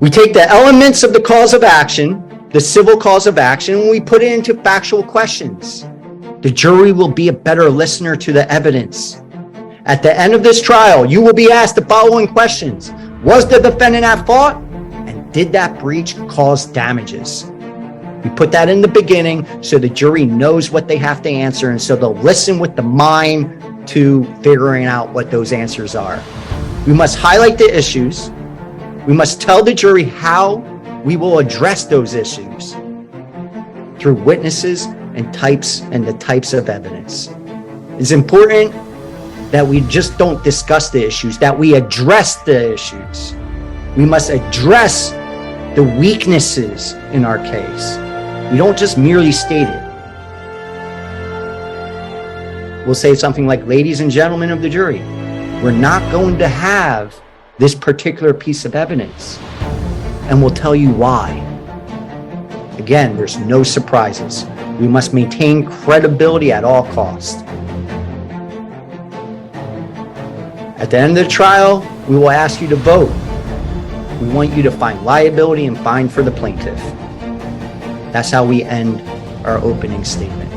We take the elements of the cause of action, the civil cause of action, and we put it into factual questions. The jury will be a better listener to the evidence. At the end of this trial, you will be asked the following questions. Was the defendant at fault? And did that breach cause damages? We put that in the beginning so the jury knows what they have to answer, and so they'll listen with the mind to figuring out what those answers are. We must highlight the issues. We must tell the jury how we will address those issues through witnesses and the types of evidence. It's important that we just don't discuss the issues, that we address the issues. We must address the weaknesses in our case. We don't just merely state it. We'll say something like, ladies and gentlemen of the jury, we're not going to have this particular piece of evidence, and we'll tell you why. Again, there's no surprises. We must maintain credibility at all costs. At the end of the trial, we will ask you to vote. We want you to find liability and fine for the plaintiff. That's how we end our opening statement.